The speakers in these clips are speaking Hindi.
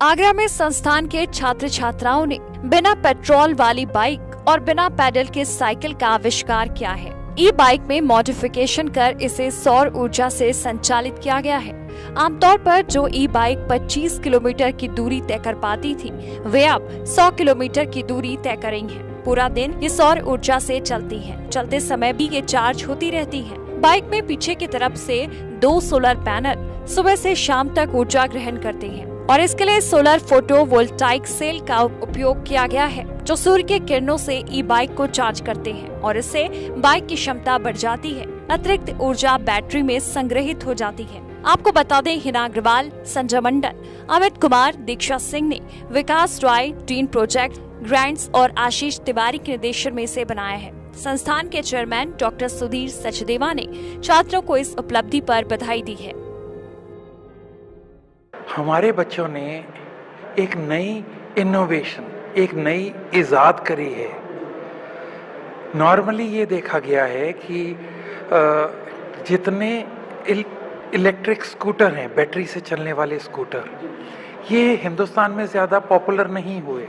आगरा में संस्थान के छात्र छात्राओं ने बिना पेट्रोल वाली बाइक और बिना पैडल के साइकिल का आविष्कार किया है। ई बाइक में मॉडिफिकेशन कर इसे सौर ऊर्जा से संचालित किया गया है। आमतौर पर जो ई बाइक 25 किलोमीटर की दूरी तय कर पाती थी, वे अब 100 किलोमीटर की दूरी तय करेंगी। पूरा दिन ये सौर ऊर्जा से चलती है। चलते समय भी ये चार्ज होती रहती है। बाइक में पीछे की तरफ से 2 सोलर पैनल सुबह से शाम तक ऊर्जा ग्रहण करते हैं और इसके लिए सोलर फोटोवोल्टाइक सेल का उपयोग किया गया है, जो सूर्य के किरणों से ई बाइक को चार्ज करते हैं और इससे बाइक की क्षमता बढ़ जाती है। अतिरिक्त ऊर्जा बैटरी में संग्रहित हो जाती है। आपको बता दें, हिना अग्रवाल, संजय मंडल, अमित कुमार, दीक्षा सिंह ने विकास रॉय, टीन प्रोजेक्ट, ग्रांट्स और आशीष तिवारी के निर्देशन में इसे बनाया है। संस्थान के चेयरमैन डॉक्टर सुधीर सचदेवा ने छात्रों को इस उपलब्धि पर बधाई दी है। हमारे बच्चों ने एक नई इनोवेशन, एक नई इजाद करी है। नॉर्मली ये देखा गया है कि जितने इलेक्ट्रिक स्कूटर हैं, बैटरी से चलने वाले स्कूटर, ये हिंदुस्तान में ज़्यादा पॉपुलर नहीं हुए।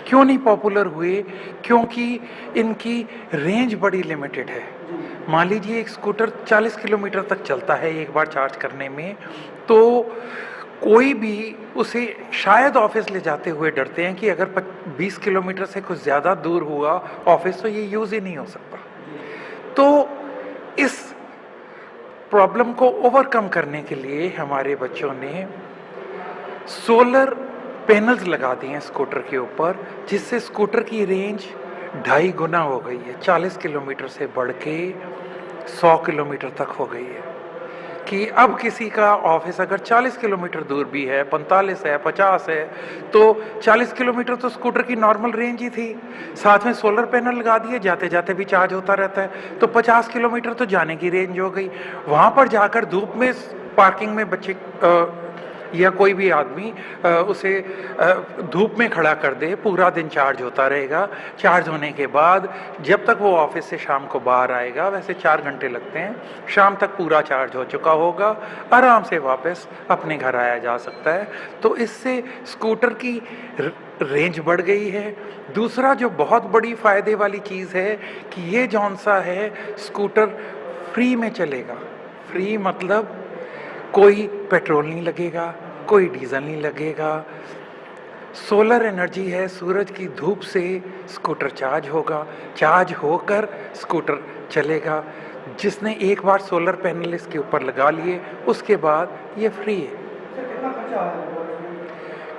क्यों नहीं पॉपुलर हुए? क्योंकि इनकी रेंज बड़ी लिमिटेड है। मान लीजिए एक स्कूटर 40 किलोमीटर तक चलता है एक बार चार्ज करने में, तो कोई भी उसे शायद ऑफिस ले जाते हुए डरते हैं कि अगर 20 किलोमीटर से कुछ ज़्यादा दूर हुआ ऑफिस तो ये यूज़ ही नहीं हो सकता। तो इस प्रॉब्लम को ओवरकम करने के लिए हमारे बच्चों ने सोलर पैनल्स लगा दिए हैं स्कूटर के ऊपर, जिससे स्कूटर की रेंज 2.5 गुना हो गई है। 40 किलोमीटर से बढ़ के 100 किलोमीटर तक हो गई है कि अब किसी का ऑफिस अगर 40 किलोमीटर दूर भी है, 45 है, 50 है, तो 40 किलोमीटर तो स्कूटर की नॉर्मल रेंज ही थी। साथ में सोलर पैनल लगा दिए, जाते जाते भी चार्ज होता रहता है, तो 50 किलोमीटर तो जाने की रेंज हो गई। वहाँ पर जाकर धूप में पार्किंग में बच्चे या कोई भी आदमी उसे धूप में खड़ा कर दे, पूरा दिन चार्ज होता रहेगा। चार्ज होने के बाद जब तक वो ऑफिस से शाम को बाहर आएगा, वैसे 4 घंटे लगते हैं, शाम तक पूरा चार्ज हो चुका होगा, आराम से वापस अपने घर आया जा सकता है। तो इससे स्कूटर की रेंज बढ़ गई है। दूसरा जो बहुत बड़ी फ़ायदे वाली चीज़ है कि ये जौन सा है स्कूटर फ्री में चलेगा। फ्री मतलब कोई पेट्रोल नहीं लगेगा, कोई डीजल नहीं लगेगा। सोलर एनर्जी है, सूरज की धूप से स्कूटर चार्ज होगा, चार्ज होकर स्कूटर चलेगा। जिसने एक बार सोलर पैनल इसके ऊपर लगा लिए उसके बाद ये फ्री है।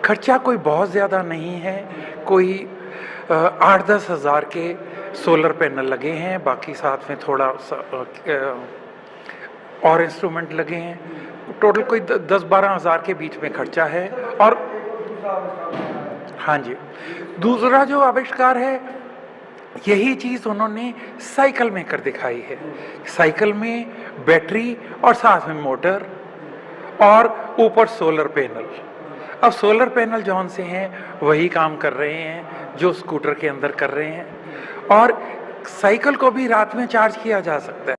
खर्चा कोई बहुत ज़्यादा नहीं है, कोई 8-10 हज़ार के सोलर पैनल लगे हैं, बाकी साथ में थोड़ा और इंस्ट्रूमेंट लगे हैं। टोटल कोई 10-12 हज़ार के बीच में खर्चा है। और हाँ जी, दूसरा जो आविष्कार है, यही चीज़ उन्होंने साइकिल में कर दिखाई है। साइकिल में बैटरी और साथ में मोटर और ऊपर सोलर पैनल। अब सोलर पैनल जौन से हैं वही काम कर रहे हैं जो स्कूटर के अंदर कर रहे हैं, और साइकिल को भी रात में चार्ज किया जा सकता है।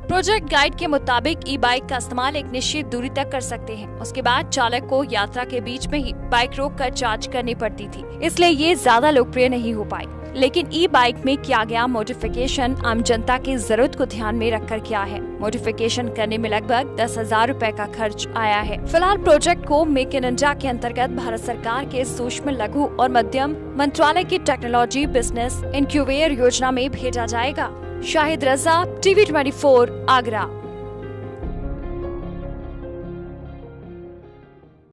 प्रोजेक्ट गाइड के मुताबिक ई बाइक का इस्तेमाल एक निश्चित दूरी तक कर सकते हैं। उसके बाद चालक को यात्रा के बीच में ही बाइक रोक कर चार्ज करनी पड़ती थी, इसलिए ये ज्यादा लोकप्रिय नहीं हो पाई। लेकिन ई बाइक में किया गया मॉडिफिकेशन आम जनता की जरूरत को ध्यान में रखकर किया है। मॉडिफिकेशन करने में लगभग 10,000 रुपए का खर्च आया है। फिलहाल प्रोजेक्ट को मेक इन इंडिया के अंतर्गत भारत सरकार के सूक्ष्म, लघु और मध्यम मंत्रालय की टेक्नोलॉजी बिजनेस इनक्यूबेटर योजना में भेजा जाएगा। शाहिद रजा, TV 24, आगरा।